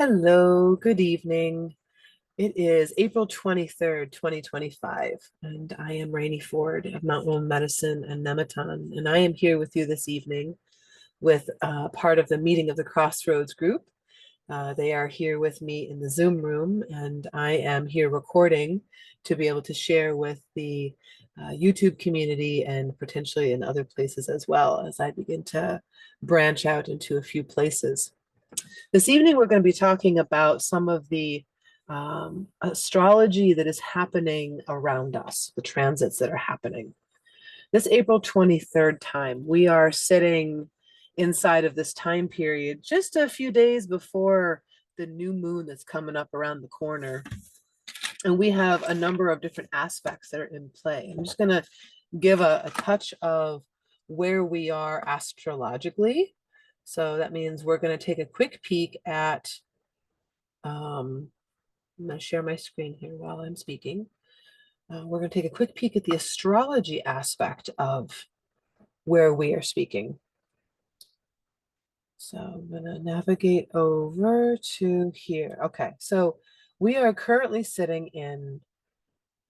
Hello, good evening. It is April 23rd, 2025, and I am Rainey Ford of Mount Royal Medicine and Nematon, and I am here with you this evening with part of the Meeting of the Crossroads group. They are here with me in the Zoom room, and I am here recording to be able to share with the YouTube community and potentially in other places as well as I begin to branch out into a few places. This evening, we're going to be talking about some of the astrology that is happening around us, the transits that are happening. This April 23rd time, we are sitting inside of this time period just a few days before the new moon that's coming up around the corner. And we have a number of different aspects that are in play. I'm just going to give a touch of where we are astrologically. So that means we're going to take a quick peek at, I'm going to share my screen here while I'm speaking. We're going to take a quick peek at the astrology aspect of where we are speaking. So I'm going to navigate over to here. Okay, so we are currently sitting in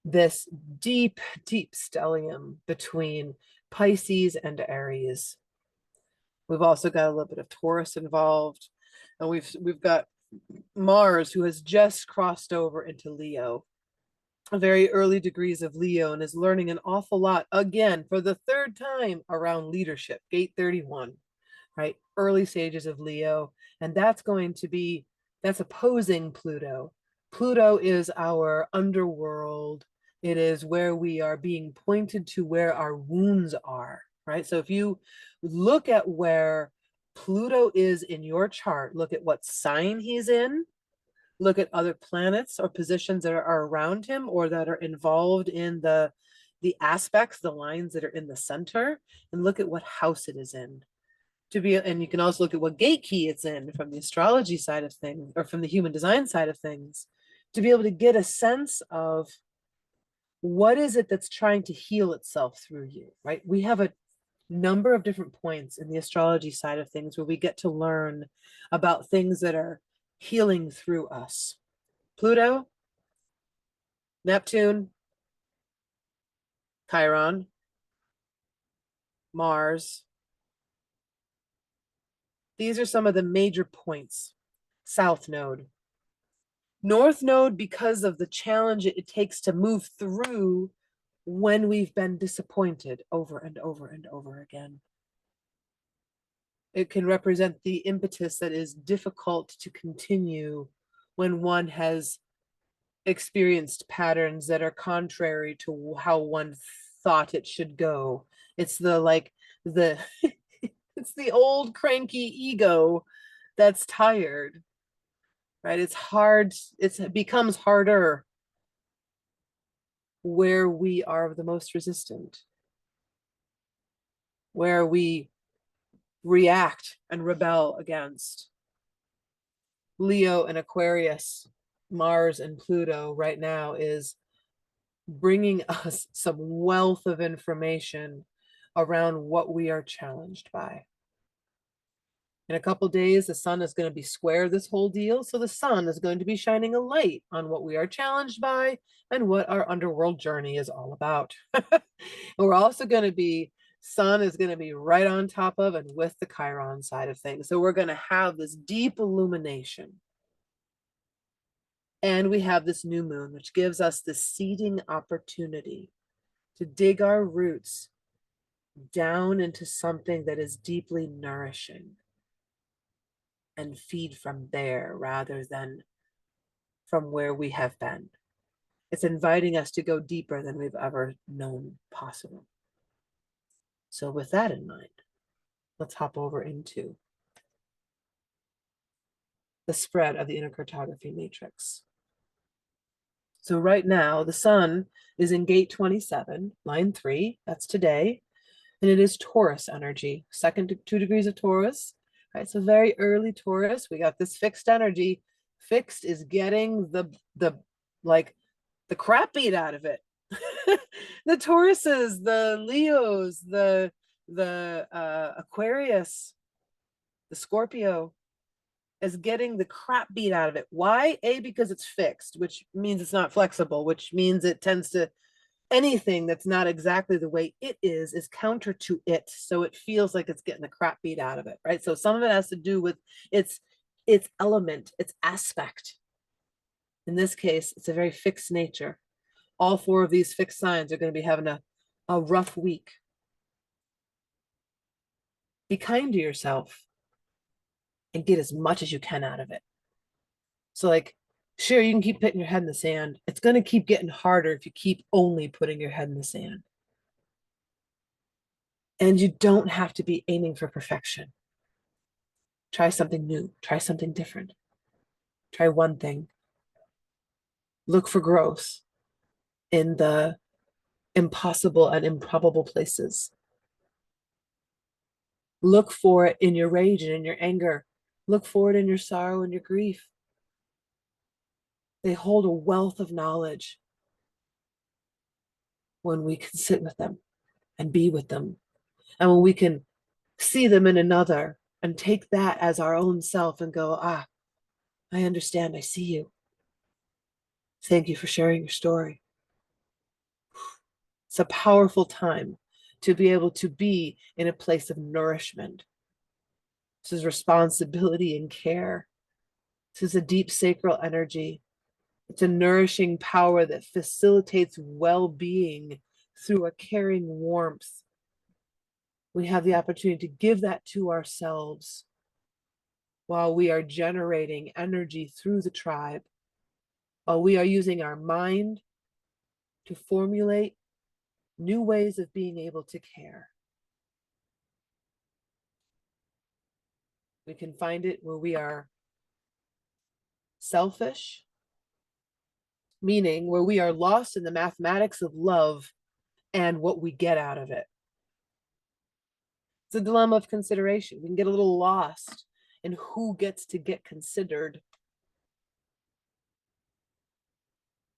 this deep, deep stellium between Pisces and Aries. We've also got a little bit of Taurus involved, and we've got Mars, who has just crossed over into Leo, very early degrees of Leo, and is learning an awful lot again for the third time around leadership, gate 31, right? Early stages of Leo, and that's opposing Pluto. Pluto is our underworld. It is where we are being pointed to where our wounds are, right? So if you look at where Pluto is in your chart, look at what sign he's in, look at other planets or positions that are around him or that are involved in the aspects, the lines that are in the center, and look at what house it is in. And you can also look at what gate key it's in from the astrology side of things or from the human design side of things to be able to get a sense of what is it that's trying to heal itself through you, right? We have a number of different points in the astrology side of things where we get to learn about things that are healing through us. Pluto, Neptune, Chiron, Mars. These are some of the major points. South Node. North Node, because of the challenge it takes to move through when we've been disappointed over and over and over again. It can represent the impetus that is difficult to continue when one has experienced patterns that are contrary to how one thought it should go. It's the it's the old cranky ego that's tired, right? It's hard, it becomes harder where we are the most resistant, where we react and rebel against. Leo and Aquarius, Mars and Pluto right now is bringing us some wealth of information around what we are challenged by. In a couple days, the sun is going to be square this whole deal. So the sun is going to be shining a light on what we are challenged by and what our underworld journey is all about. And we're also going to be, sun is going to be right on top of and with the Chiron side of things. So we're going to have this deep illumination. And we have this new moon, which gives us the seeding opportunity to dig our roots down into something that is deeply nourishing and feed from there rather than from where we have been. It's inviting us to go deeper than we've ever known possible. So with that in mind, let's hop over into the spread of the inner cartography matrix. So right now, the sun is in gate 27, line 3. That's today. And it is Taurus energy, second to 2 degrees of Taurus. Right, so very early Taurus. We got this fixed energy. Fixed is getting the crap beat out of it. The Tauruses, the Leos, the Aquarius, the Scorpio. as getting the crap beat out of it. Why? A, because it's fixed, which means it's not flexible, which means it tends to, anything that's not exactly the way it is counter to it. So it feels like it's getting the crap beat out of it, right? So some of it has to do with its element, its aspect. In this case, it's a very fixed nature. All four of these fixed signs are going to be having a rough week. Be kind to yourself and get as much as you can out of it. So, like, sure, you can keep putting your head in the sand. It's going to keep getting harder if you keep only putting your head in the sand. And you don't have to be aiming for perfection. Try something new, try something different. Try one thing. Look for growth in the impossible and improbable places. Look for it in your rage and in your anger. Look for it in your sorrow and your grief. They hold a wealth of knowledge when we can sit with them and be with them. And when we can see them in another and take that as our own self and go, I understand, I see you. Thank you for sharing your story. It's a powerful time to be able to be in a place of nourishment. This is responsibility and care. This is a deep sacral energy. It's a nourishing power that facilitates well-being through a caring warmth. We have the opportunity to give that to ourselves while we are generating energy through the tribe, while we are using our mind to formulate new ways of being able to care. We can find it where we are selfish, meaning where we are lost in the mathematics of love and what we get out of it. It's a dilemma of consideration. We can get a little lost in who gets to get considered,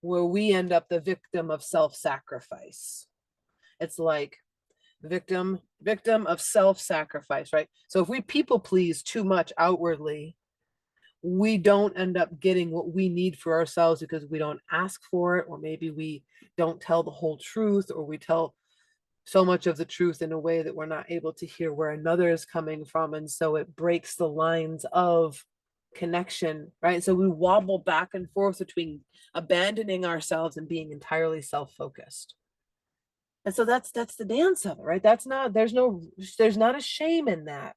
where we end up the victim of self-sacrifice. It's like victim of self-sacrifice, right? So if we people please too much outwardly, we don't end up getting what we need for ourselves because we don't ask for it, or maybe we don't tell the whole truth, or we tell so much of the truth in a way that we're not able to hear where another is coming from. And so it breaks the lines of connection, right? So we wobble back and forth between abandoning ourselves and being entirely self-focused. And so that's the dance of it, right? That's not, there's not a shame in that.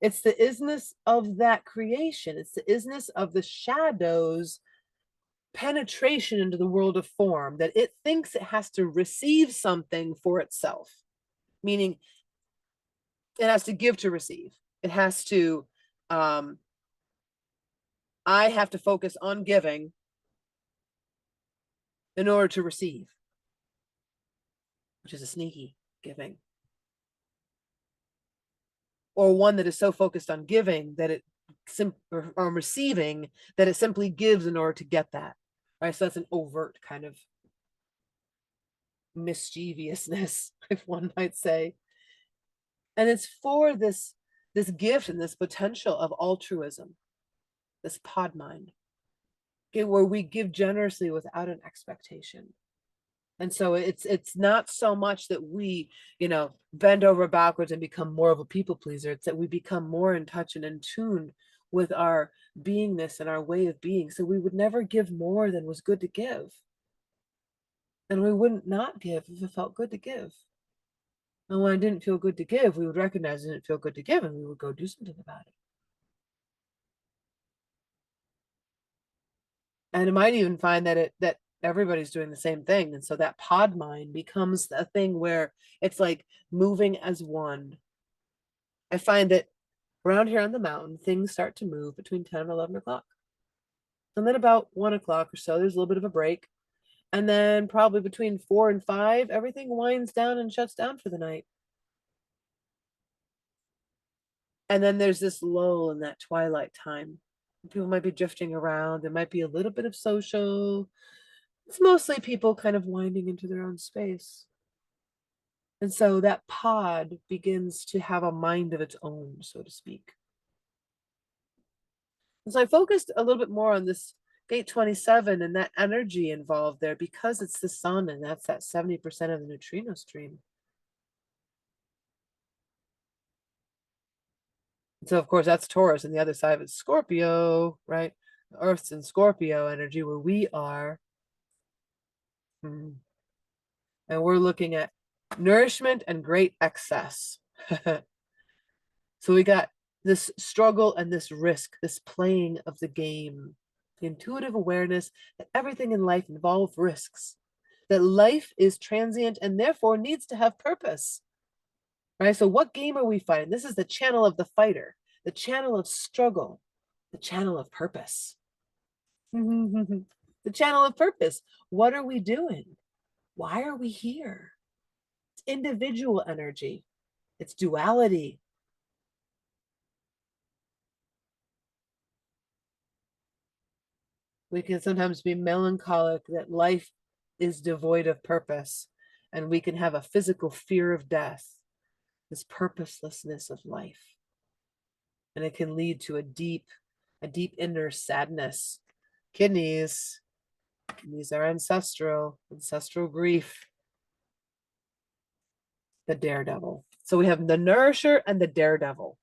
It's the isness of that creation. It's the isness of the shadows penetration into the world of form, that it thinks it has to receive something for itself, meaning it has to give to receive. It has to, I have to focus on giving in order to receive, which is a sneaky giving. Or one that is so focused on giving that it or receiving that it simply gives in order to get that. Right. So that's an overt kind of mischievousness, if one might say. And it's for this gift and this potential of altruism, this pod mind, okay, where we give generously without an expectation. And so it's not so much that we, bend over backwards and become more of a people pleaser. It's that we become more in touch and in tune with our beingness and our way of being. So we would never give more than was good to give. And we wouldn't not give if it felt good to give. And when it didn't feel good to give, we would recognize it didn't feel good to give, and we would go do something about it. And it might even find that everybody's doing the same thing. And so that pod mind becomes a thing where it's like moving as one. I find that around here on the mountain, things start to move between 10 and 11 o'clock. And then about 1 o'clock or so, there's a little bit of a break. And then probably between 4 and 5, everything winds down and shuts down for the night. And then there's this lull in that twilight time. People might be drifting around. There might be a little bit of social. It's mostly people kind of winding into their own space. And so that pod begins to have a mind of its own, so to speak. So I focused a little bit more on this gate 27 and that energy involved there because it's the sun and that's that 70% of the neutrino stream. So of course that's Taurus, and the other side of it's Scorpio, right? Earth's in Scorpio energy where we are. And we're looking at nourishment and great excess. So we got this struggle and this risk, this playing of the game, the intuitive awareness that everything in life involves risks, that life is transient and therefore needs to have purpose. Right? So what game are we fighting? This is the channel of the fighter, the channel of struggle, the channel of purpose. The channel of purpose. What are we doing? Why are we here? It's individual energy. It's duality. We can sometimes be melancholic that life is devoid of purpose, and we can have a physical fear of death, this purposelessness of life. And it can lead to a deep inner sadness. Kidneys are ancestral grief, the daredevil. So we have the nourisher and the daredevil.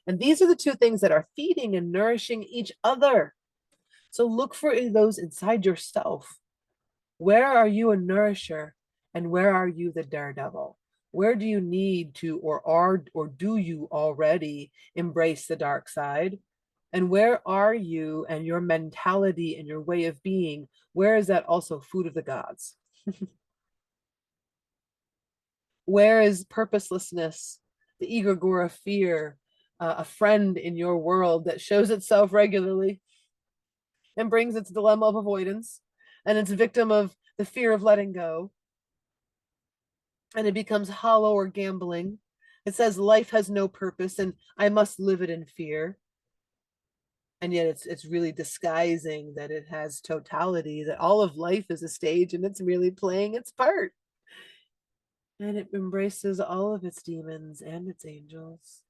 And these are the two things that are feeding and nourishing each other. So look for those inside yourself. Where are you a nourisher and where are you the daredevil? Where do you need to or do you already embrace the dark side? And where are you and your mentality and your way of being? Where is that also food of the gods? Where is purposelessness, the egregore of fear, a friend in your world that shows itself regularly and brings its dilemma of avoidance and its victim of the fear of letting go? And it becomes hollow or gambling. It says life has no purpose and I must live it in fear. And yet it's really disguising that it has totality, that all of life is a stage and it's really playing its part. And it embraces all of its demons and its angels,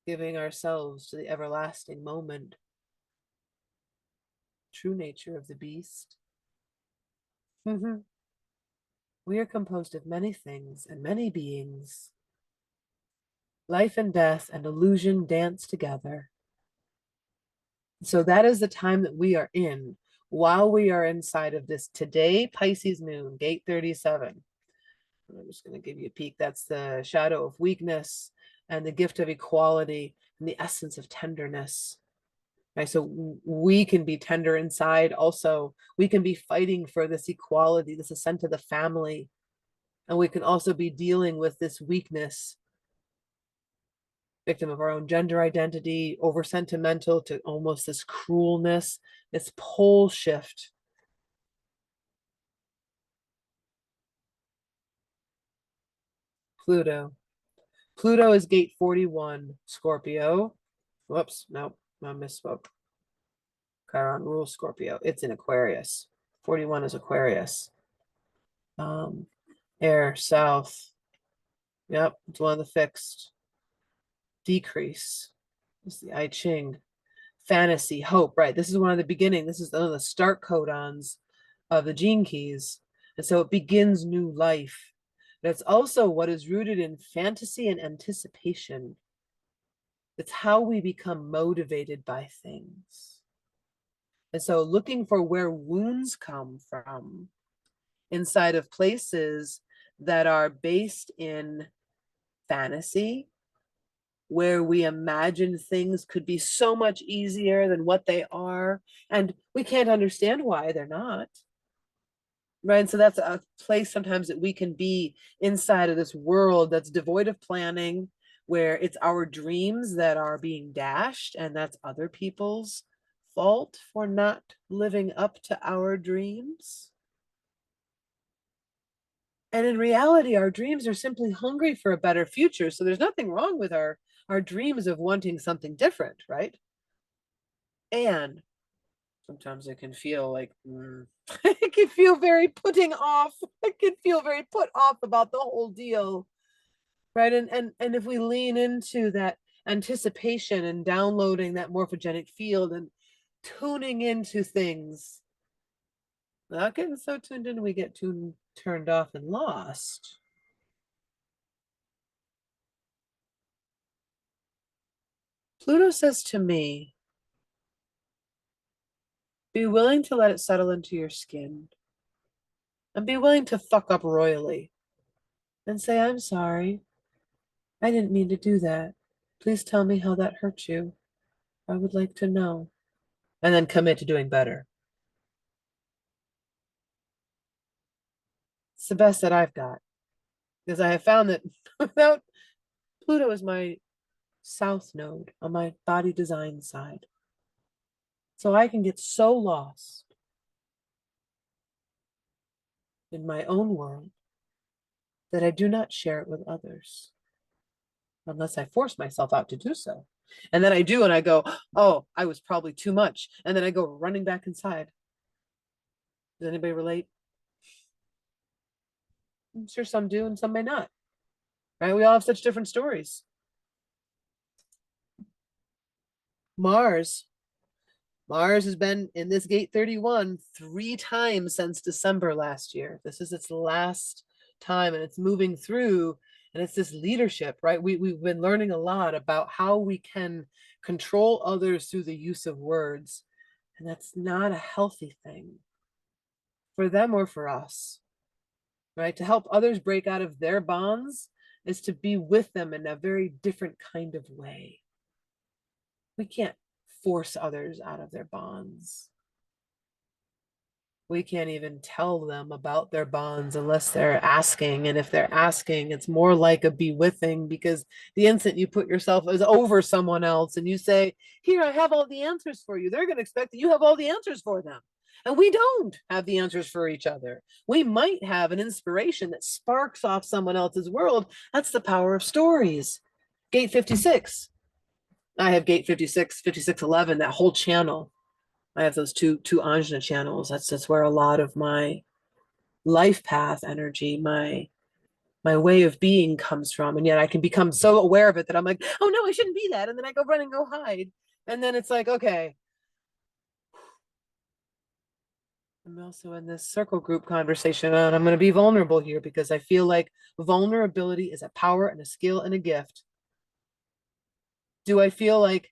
giving ourselves to the everlasting moment, true nature of the beast. We are composed of many things and many beings. Life and death and illusion dance together. So that is the time that we are in while we are inside of this today Pisces moon, gate 37. I'm just going to give you a peek. That's the shadow of weakness and the gift of equality and the essence of tenderness. Right? So we can be tender inside also. We can be fighting for this equality, this ascent of the family. And we can also be dealing with this weakness, victim of our own gender identity, over sentimental to almost this cruelness, this pole shift. Pluto. Pluto is gate 41, Scorpio. Whoops, nope, I misspoke. Chiron rules Scorpio. It's in Aquarius. 41 is Aquarius. Air, south. Yep, it's one of the fixed. Decrease. It's the I Ching. Fantasy, hope, right? This is one of the beginning. This is one of the start codons of the gene keys. And so it begins new life. But it's also what is rooted in fantasy and anticipation. It's how we become motivated by things. And so looking for where wounds come from inside of places that are based in fantasy, where we imagine things could be so much easier than what they are, and we can't understand why they're not. Right. And so that's a place sometimes that we can be inside of this world that's devoid of planning, where it's our dreams that are being dashed, and that's other people's fault for not living up to our dreams. And in reality, our dreams are simply hungry for a better future. So there's nothing wrong with our dreams of wanting something different, right? And sometimes it can feel like it can feel very putting off. It can feel very put off about the whole deal, right? And if we lean into that anticipation and downloading that morphogenic field and tuning into things. Not getting so tuned in, we get turned off and lost. Pluto says to me, be willing to let it settle into your skin and be willing to fuck up royally and say, I'm sorry. I didn't mean to do that. Please tell me how that hurt you. I would like to know. And then commit to doing better. It's the best that I've got. Because I have found that without Pluto is my south node on my body design side. So I can get so lost in my own world that I do not share it with others unless I force myself out to do so. And then I do, and I go, oh, I was probably too much. And then I go running back inside. Does anybody relate? I'm sure some do and some may not. Right? We all have such different stories. Mars has been in this gate 31 3 times since December last year. This is its last time, and it's moving through, and it's this leadership, right? We've been learning a lot about how we can control others through the use of words, and that's not a healthy thing for them or for us, right? To help others break out of their bonds is to be with them in a very different kind of way. We can't force others out of their bonds. We can't even tell them about their bonds unless they're asking. And if they're asking, it's more like a be with thing, because the instant you put yourself as over someone else and you say, here, I have all the answers for you, they're going to expect that you have all the answers for them. And we don't have the answers for each other. We might have an inspiration that sparks off someone else's world. That's the power of stories. Gate 56. I have gate 56, 5611, that whole channel. I have those two Anjana channels. That's where a lot of my life path energy, my way of being comes from. And yet I can become so aware of it that I'm like, oh no, I shouldn't be that. And then I go run and go hide. And then it's like, okay. I'm also in this circle group conversation, and I'm going to be vulnerable here because I feel like vulnerability is a power and a skill and a gift. Do I feel like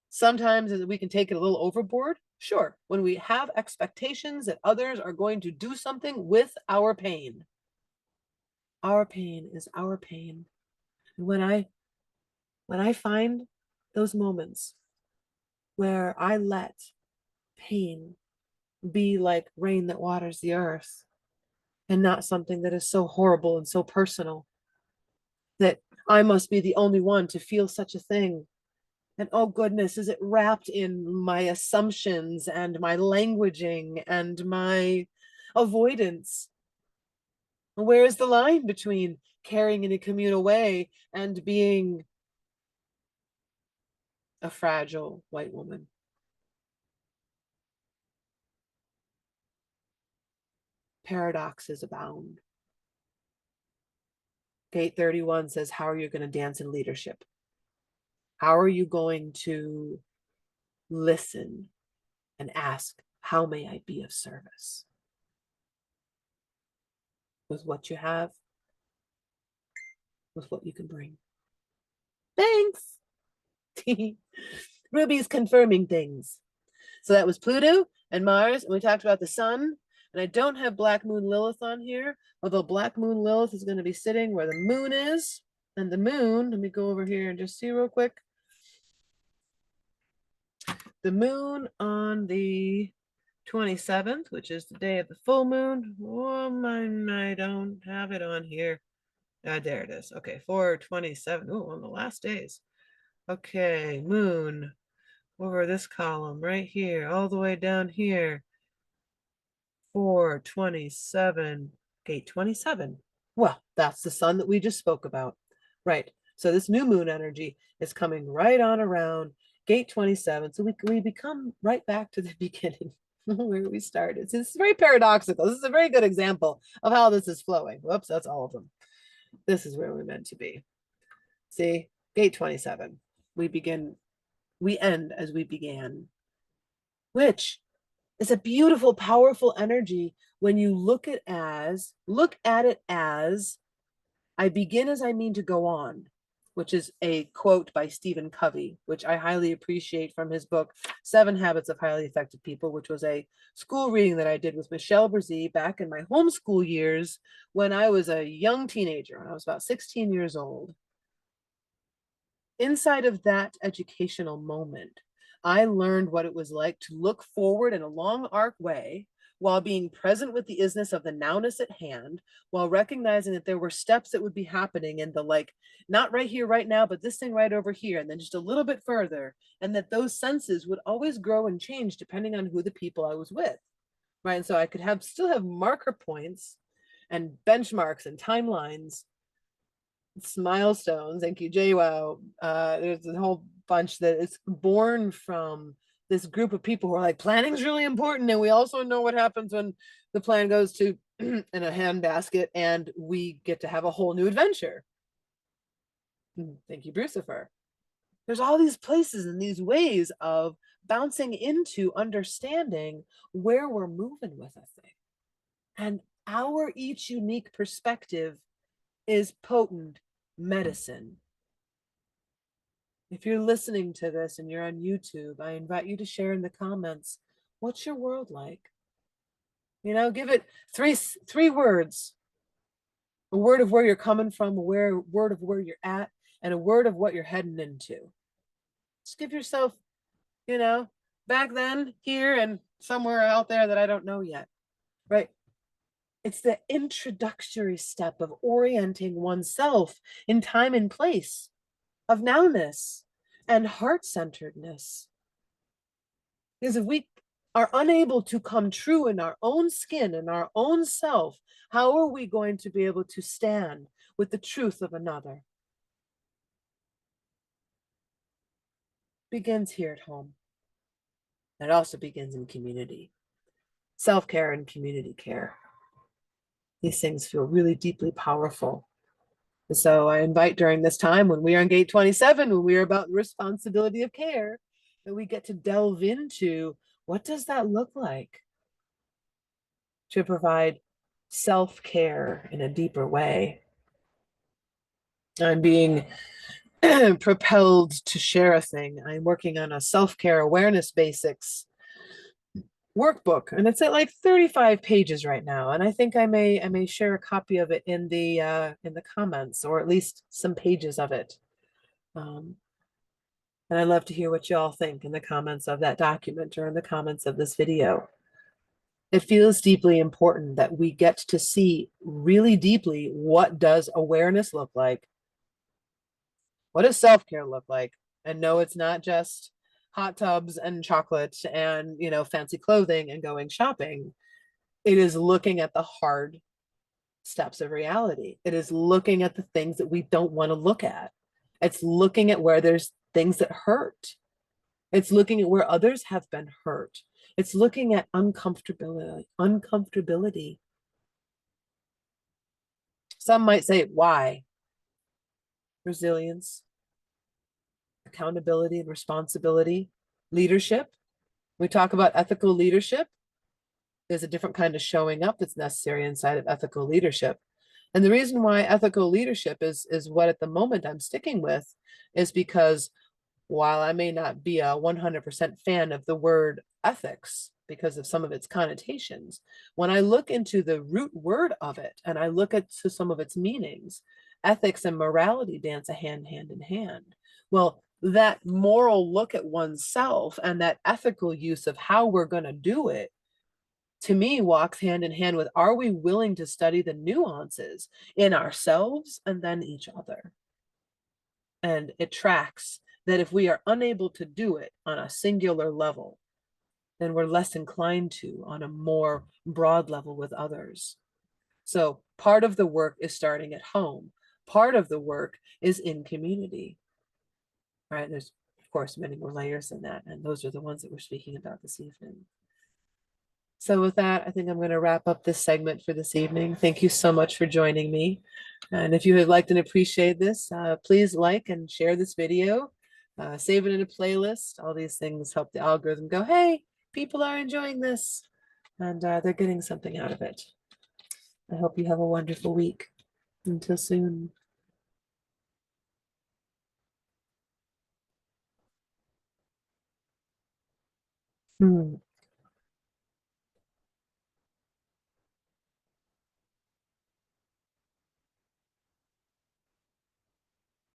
sometimes we can take it a little overboard? Sure. When we have expectations that others are going to do something with our pain. Our pain is our pain. And when I find those moments where I let pain be like rain that waters the earth and not something that is so horrible and so personal that I must be the only one to feel such a thing. And oh goodness, is it wrapped in my assumptions and my languaging and my avoidance? Where is the line between caring in a communal way and being a fragile white woman? Paradoxes abound. Gate 31 says, how are you going to dance in leadership? How are you going to listen and ask, how may I be of service? With what you have, with what you can bring. Thanks. Ruby's confirming things. So that was Pluto and Mars, and we talked about the sun. And I don't have Black Moon Lilith on here, although Black Moon Lilith is going to be sitting where the moon is. And the moon, let me go over here and just see real quick. The moon on the 27th, which is the day of the full moon. Oh, I don't have it on here. There it is. Okay, 4/27. Oh, on the last days. Okay, moon over this column right here, all the way down here. 4/27, gate 27. Well, that's the sun that we just spoke about. Right. So this new moon energy is coming right on around gate 27. So we become right back to the beginning where we started. So it's very paradoxical. This is a very good example of how this is flowing. Whoops, that's all of them. This is where we're meant to be. See, Gate 27. We end as we began, which is a beautiful, powerful energy when you look at it as I begin as I mean to go on, which is a quote by Stephen Covey, which I highly appreciate from his book, 7 Habits of Highly Effective People, which was a school reading that I did with Michelle Brzee back in my homeschool years when I was a young teenager, when I was about 16 years old. Inside of that educational moment, I learned what it was like to look forward in a long arc way while being present with the isness of the nowness at hand, while recognizing that there were steps that would be happening in the like, not right here, right now, but this thing right over here, and then just a little bit further, and that those senses would always grow and change depending on who the people I was with, right? And so I could still have marker points and benchmarks and timelines, milestones. Thank you, JWoww. There's a whole bunch that is born from this group of people who are like, planning's really important, and we also know what happens when the plan goes to in a handbasket, and we get to have a whole new adventure. Thank you, Brucifer. There's all these places and these ways of bouncing into understanding where we're moving with a thing, and our each unique perspective is potent medicine. If you're listening to this and you're on YouTube, I invite you to share in the comments, what's your world like? You know, give it three words. A word of where you're coming from, a word of where you're at, and a word of what you're heading into. Just give yourself, you know, back then, here, and somewhere out there that I don't know yet, right? It's the introductory step of orienting oneself in time and place, of nowness and heart-centeredness. Because if we are unable to come true in our own skin, in our own self, how are we going to be able to stand with the truth of another? It begins here at home. It also begins in community. Self-care and community care. These things feel really deeply powerful. And so I invite during this time when we are on gate 27, when we are about the responsibility of care, that we get to delve into what does that look like to provide self-care in a deeper way. I'm being propelled to share a thing. I'm working on a self-care awareness basics workbook, and it's at like 35 pages right now, and I think I may share a copy of it in the comments, or at least some pages of it. And I'd love to hear what y'all think in the comments of that document or in the comments of this video. It feels deeply important that we get to see really deeply, what does awareness look like? What does self-care look like? And no, it's not just hot tubs and chocolate and, you know, fancy clothing and going shopping. It is looking at the hard steps of reality. It is looking at the things that we don't want to look at. It's looking at where there's things that hurt. It's looking at where others have been hurt. It's looking at uncomfortability. Some might say, why? Resilience, accountability and responsibility, leadership. We talk about ethical leadership. There's a different kind of showing up that's necessary inside of ethical leadership. And the reason why ethical leadership is what at the moment I'm sticking with is because while I may not be a 100% fan of the word ethics because of some of its connotations, when I look into the root word of it and I look at some of its meanings, ethics and morality dance a hand in hand. Well, that moral look at oneself and that ethical use of how we're going to do it, to me, walks hand in hand with, are we willing to study the nuances in ourselves and then each other? And it tracks that if we are unable to do it on a singular level, then we're less inclined to on a more broad level with others. So part of the work is starting at home. Part of the work is in community, right? There's, of course, many more layers than that. And those are the ones that we're speaking about this evening. So with that, I think I'm going to wrap up this segment for this evening. Thank you so much for joining me. And if you have liked and appreciate this, please like and share this video. Save it in a playlist. All these things help the algorithm go, hey, people are enjoying this, and they're getting something out of it. I hope you have a wonderful week. Until soon. Hmm.